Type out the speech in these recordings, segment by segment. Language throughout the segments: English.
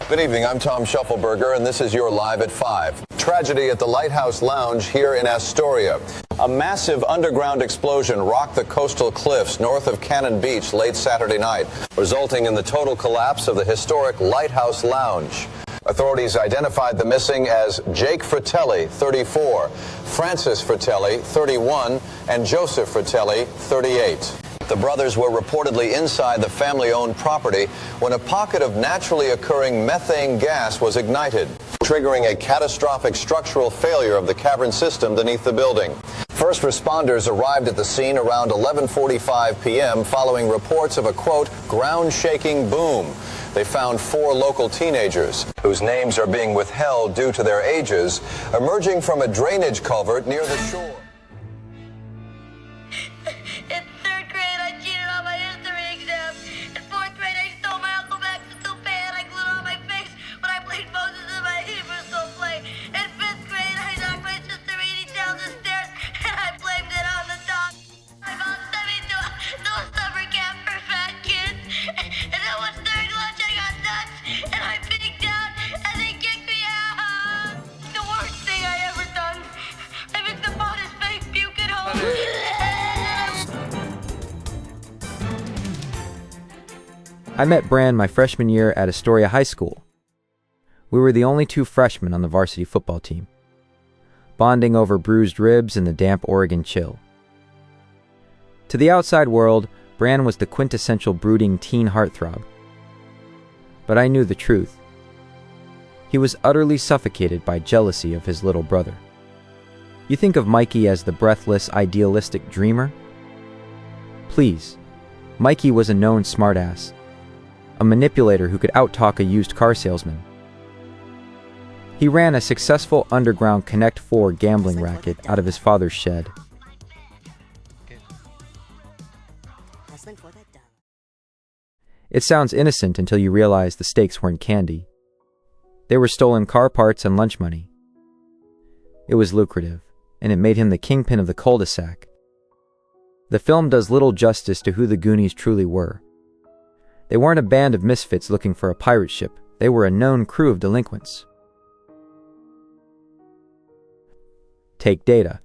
Good evening, I'm Tom Shuffleberger, and this is your Live at 5. Tragedy at the Lighthouse Lounge here in Astoria. A massive underground explosion rocked the coastal cliffs north of Cannon Beach late Saturday night, resulting in the total collapse of the historic Lighthouse Lounge. Authorities identified the missing as Jake Fratelli, 34, Francis Fratelli, 31, and Joseph Fratelli, 38. The brothers were reportedly inside the family-owned property when a pocket of naturally occurring methane gas was ignited, triggering a catastrophic structural failure of the cavern system beneath the building. First responders arrived at the scene around 11:45 p.m. following reports of a, quote, ground-shaking boom. They found 4 local teenagers, whose names are being withheld due to their ages, emerging from a drainage culvert near the shore. I met Bran my freshman year at Astoria High School. We were the only 2 freshmen on the varsity football team, bonding over bruised ribs in the damp Oregon chill. To the outside world, Bran was the quintessential brooding teen heartthrob. But I knew the truth. He was utterly suffocated by jealousy of his little brother. You think of Mikey as the breathless, idealistic dreamer? Please, Mikey was a known smartass, a manipulator who could outtalk a used car salesman. He ran a successful underground Connect 4 gambling racket out of his father's shed. It sounds innocent until you realize the stakes weren't candy. They were stolen car parts and lunch money. It was lucrative, and it made him the kingpin of the cul-de-sac. The film does little justice to who the Goonies truly were. They weren't a band of misfits looking for a pirate ship. They were a known crew of delinquents. Take Data.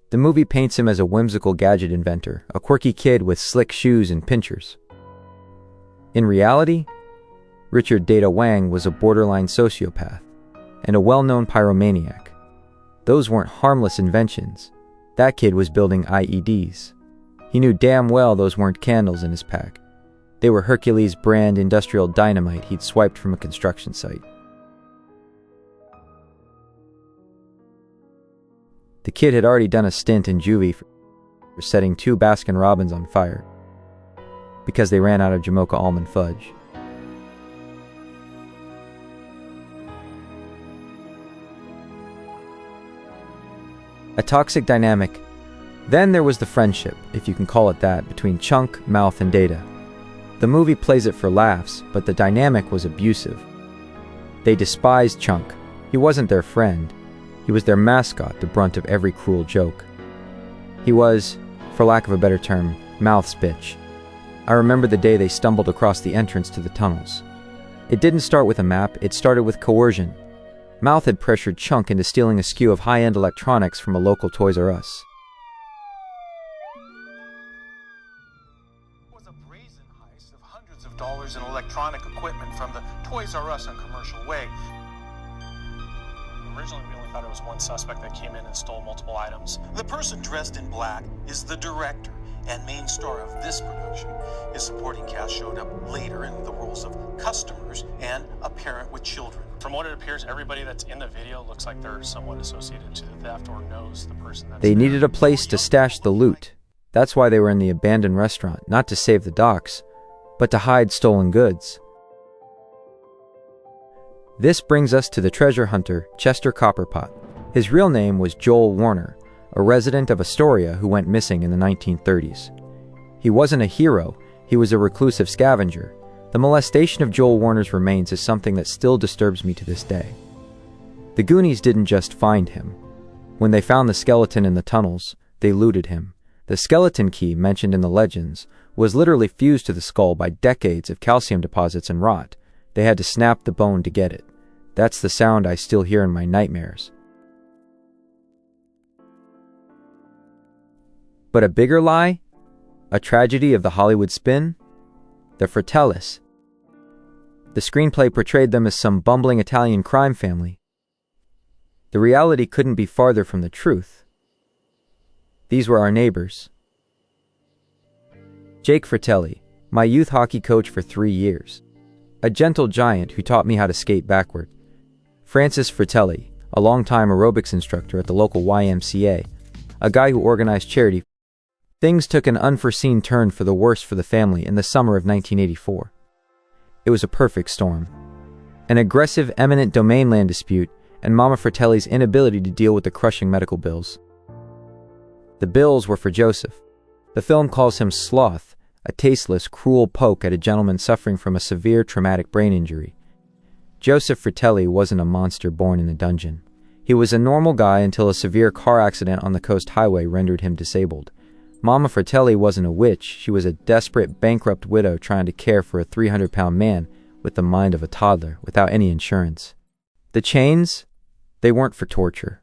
The movie paints him as a whimsical gadget inventor, a quirky kid with slick shoes and pinchers. In reality, Richard Data Wang was a borderline sociopath and a well-known pyromaniac. Those weren't harmless inventions. That kid was building IEDs. He knew damn well those weren't candles in his pack. They were Hercules brand industrial dynamite he'd swiped from a construction site. The kid had already done a stint in juvie for setting 2 Baskin-Robbins on fire because they ran out of Jamocha almond fudge. A toxic dynamic. Then there was the friendship, if you can call it that, between Chunk, Mouth, and Data. The movie plays it for laughs, but the dynamic was abusive. They despised Chunk. He wasn't their friend. He was their mascot, the brunt of every cruel joke. He was, for lack of a better term, Mouth's bitch. I remember the day they stumbled across the entrance to the tunnels. It didn't start with a map, it started with coercion. Mouth had pressured Chunk into stealing a skew of high-end electronics from a local Toys R Us. It was a brazen heist of hundreds of dollars in electronic equipment from the Toys R Us on Commercial Way. Originally, we only thought it was one suspect that came in and stole multiple items. The person dressed in black is the director and main star of this production. His supporting cast showed up later in the roles of customers and a parent with children. From what it appears, everybody that's in the video looks like they're somewhat associated to the theft or knows the person that's They needed a place to stash the loot. That's why they were in the abandoned restaurant, not to save the docks, but to hide stolen goods. This brings us to the treasure hunter, Chester Copperpot. His real name was Joel Warner, a resident of Astoria who went missing in the 1930s. He wasn't a hero, he was a reclusive scavenger. The molestation of Joel Warner's remains is something that still disturbs me to this day. The Goonies didn't just find him. When they found the skeleton in the tunnels, they looted him. The skeleton key mentioned in the legends was literally fused to the skull by decades of calcium deposits and rot, They had to snap the bone to get it. That's the sound I still hear in my nightmares. But a bigger lie? A tragedy of the Hollywood spin? The Fratellis. The screenplay portrayed them as some bumbling Italian crime family. The reality couldn't be farther from the truth. These were our neighbors. Jake Fratelli, my youth hockey coach for 3 years. A gentle giant who taught me how to skate backward. Francis Fratelli, a longtime aerobics instructor at the local YMCA, a guy who organized charity. Things took an unforeseen turn for the worse for the family in the summer of 1984. It was a perfect storm. An aggressive eminent domain land dispute and Mama Fratelli's inability to deal with the crushing medical bills. The bills were for Joseph. The film calls him Sloth, a tasteless, cruel poke at a gentleman suffering from a severe traumatic brain injury. Joseph Fratelli wasn't a monster born in a dungeon. He was a normal guy until a severe car accident on the coast highway rendered him disabled. Mama Fratelli wasn't a witch. She was a desperate, bankrupt widow trying to care for a 300-pound man with the mind of a toddler without any insurance. The chains? They weren't for torture.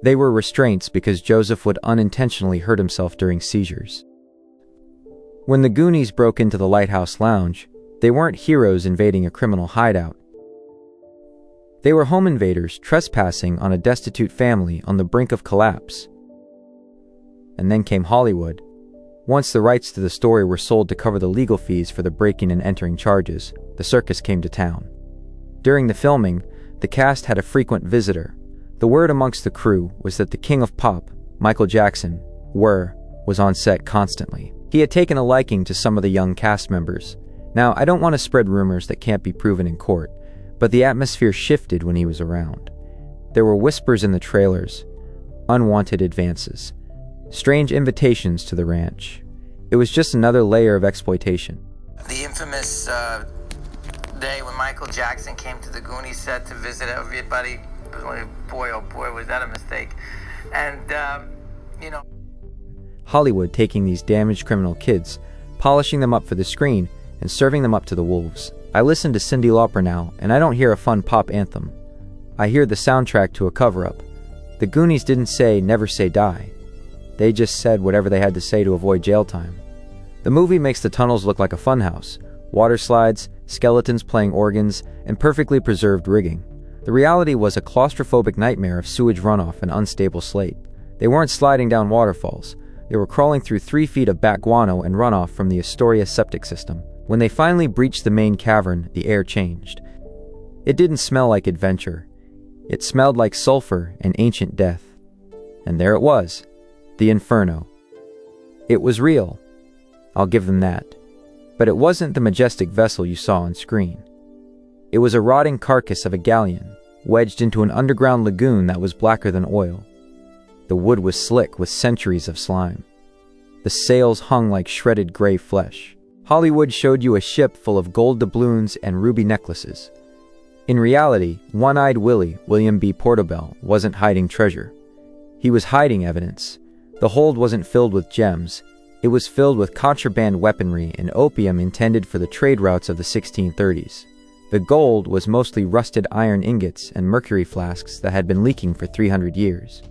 They were restraints because Joseph would unintentionally hurt himself during seizures. When the Goonies broke into the Lighthouse Lounge, they weren't heroes invading a criminal hideout. They were home invaders trespassing on a destitute family on the brink of collapse. And then came Hollywood. Once the rights to the story were sold to cover the legal fees for the breaking and entering charges, the circus came to town. During the filming, the cast had a frequent visitor. The word amongst the crew was that the king of pop, Michael Jackson, was on set constantly. He had taken a liking to some of the young cast members. Now, I don't want to spread rumors that can't be proven in court, but the atmosphere shifted when he was around. There were whispers in the trailers, unwanted advances, strange invitations to the ranch. It was just another layer of exploitation. The infamous day when Michael Jackson came to the Goonies set to visit everybody, boy, oh boy, was that a mistake. And, Hollywood taking these damaged criminal kids, polishing them up for the screen, and serving them up to the wolves. I listen to Cyndi Lauper now, and I don't hear a fun pop anthem. I hear the soundtrack to a cover-up. The Goonies didn't say, "Never say die." They just said whatever they had to say to avoid jail time. The movie makes the tunnels look like a funhouse. Water slides, skeletons playing organs, and perfectly preserved rigging. The reality was a claustrophobic nightmare of sewage runoff and unstable slate. They weren't sliding down waterfalls. They were crawling through 3 feet of bat guano and runoff from the Astoria septic system. When they finally breached the main cavern, the air changed. It didn't smell like adventure. It smelled like sulfur and ancient death. And there it was, the Inferno. It was real. I'll give them that. But it wasn't the majestic vessel you saw on screen. It was a rotting carcass of a galleon, wedged into an underground lagoon that was blacker than oil. The wood was slick with centuries of slime. The sails hung like shredded gray flesh. Hollywood showed you a ship full of gold doubloons and ruby necklaces. In reality, One-Eyed Willie, William B. Portobello, wasn't hiding treasure. He was hiding evidence. The hold wasn't filled with gems. It was filled with contraband weaponry and opium intended for the trade routes of the 1630s. The gold was mostly rusted iron ingots and mercury flasks that had been leaking for 300 years.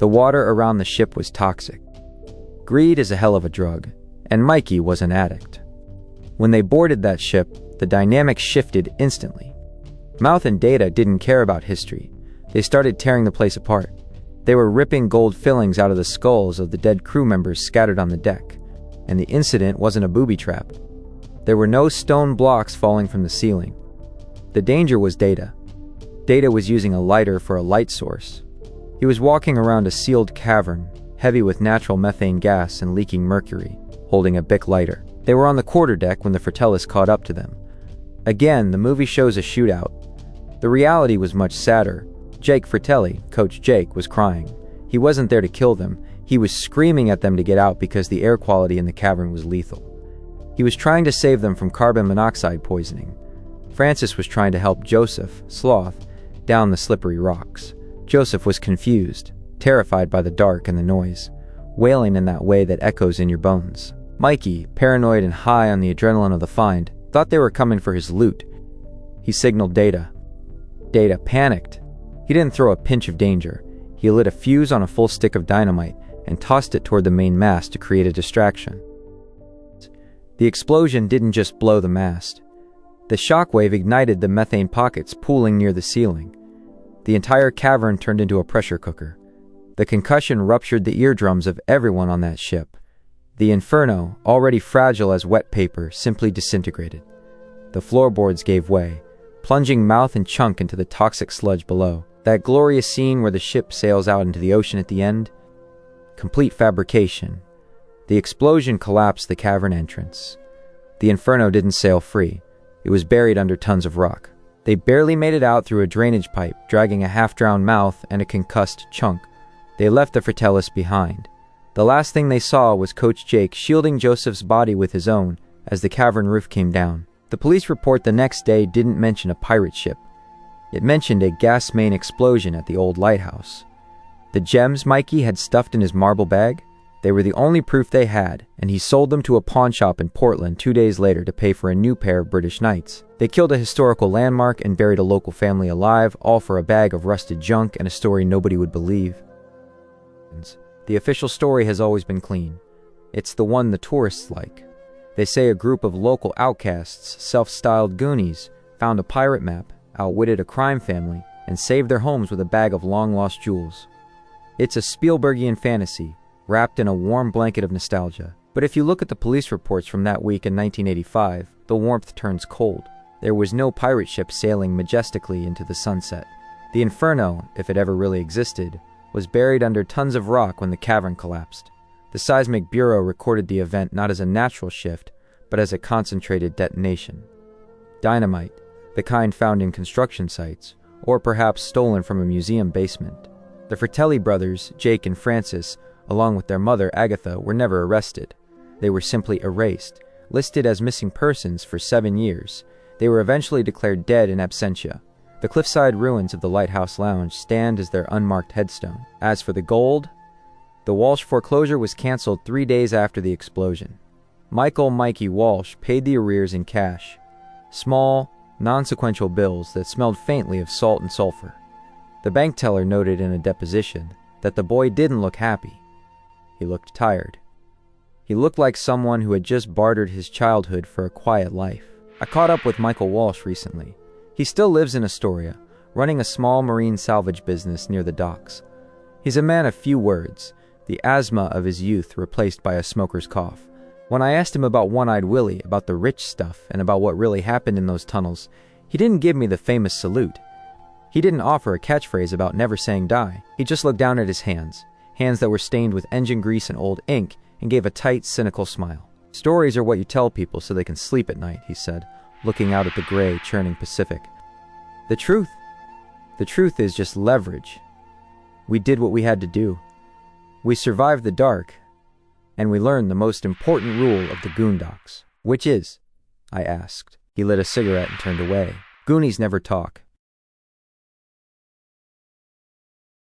The water around the ship was toxic. Greed is a hell of a drug, and Mikey was an addict. When they boarded that ship, the dynamic shifted instantly. Mouth and Data didn't care about history. They started tearing the place apart. They were ripping gold fillings out of the skulls of the dead crew members scattered on the deck, and the incident wasn't a booby trap. There were no stone blocks falling from the ceiling. The danger was Data. Data was using a lighter for a light source. He was walking around a sealed cavern, heavy with natural methane gas and leaking mercury, holding a Bic lighter. They were on the quarterdeck when the Fratellis caught up to them. Again, the movie shows a shootout. The reality was much sadder. Jake Fratelli, Coach Jake, was crying. He wasn't there to kill them. He was screaming at them to get out because the air quality in the cavern was lethal. He was trying to save them from carbon monoxide poisoning. Francis was trying to help Joseph, Sloth, down the slippery rocks. Joseph was confused, terrified by the dark and the noise, wailing in that way that echoes in your bones. Mikey, paranoid and high on the adrenaline of the find, thought they were coming for his loot. He signaled Data. Data panicked. He didn't throw a pinch of danger. He lit a fuse on a full stick of dynamite and tossed it toward the main mast to create a distraction. The explosion didn't just blow the mast. The shockwave ignited the methane pockets pooling near the ceiling. The entire cavern turned into a pressure cooker. The concussion ruptured the eardrums of everyone on that ship. The inferno, already fragile as wet paper, simply disintegrated. The floorboards gave way, plunging mouth and chunk into the toxic sludge below. That glorious scene where the ship sails out into the ocean at the end? Complete fabrication. The explosion collapsed the cavern entrance. The inferno didn't sail free. It was buried under tons of rock. They barely made it out through a drainage pipe, dragging a half-drowned mouth and a concussed chunk. They left the Fratellis behind. The last thing they saw was Coach Jake shielding Joseph's body with his own as the cavern roof came down. The police report the next day didn't mention a pirate ship. It mentioned a gas main explosion at the old lighthouse. The gems Mikey had stuffed in his marble bag? They were the only proof they had, and he sold them to a pawn shop in Portland 2 days later to pay for a new pair of British Knights. They killed a historical landmark and buried a local family alive, all for a bag of rusted junk and a story nobody would believe. The official story has always been clean. It's the one the tourists like. They say a group of local outcasts, self-styled Goonies, found a pirate map, outwitted a crime family, and saved their homes with a bag of long-lost jewels. It's a Spielbergian fantasy, wrapped in a warm blanket of nostalgia. But if you look at the police reports from that week in 1985, the warmth turns cold. There was no pirate ship sailing majestically into the sunset. The inferno, if it ever really existed, was buried under tons of rock when the cavern collapsed. The Seismic Bureau recorded the event not as a natural shift, but as a concentrated detonation. Dynamite, the kind found in construction sites, or perhaps stolen from a museum basement. The Fratelli brothers, Jake and Francis, along with their mother, Agatha, were never arrested. They were simply erased, listed as missing persons for 7 years. They were eventually declared dead in absentia. The cliffside ruins of the Lighthouse Lounge stand as their unmarked headstone. As for the gold, the Walsh foreclosure was canceled 3 days after the explosion. Mikey Walsh paid the arrears in cash. Small, non-sequential bills that smelled faintly of salt and sulfur. The bank teller noted in a deposition that the boy didn't look happy. He looked tired. He looked like someone who had just bartered his childhood for a quiet life. I caught up with Michael Walsh recently. He still lives in Astoria, running a small marine salvage business near the docks. He's a man of few words, the asthma of his youth replaced by a smoker's cough. When I asked him about One-Eyed Willie, about the rich stuff, and about what really happened in those tunnels, he didn't give me the famous salute. He didn't offer a catchphrase about never saying die. He just looked down at his hands that were stained with engine grease and old ink, and gave a tight, cynical smile. Stories are what you tell people so they can sleep at night, he said, looking out at the gray, churning Pacific. The truth is just leverage. We did what we had to do. We survived the dark, and we learned the most important rule of the Goondocks. Which is? I asked. He lit a cigarette and turned away. Goonies never talk.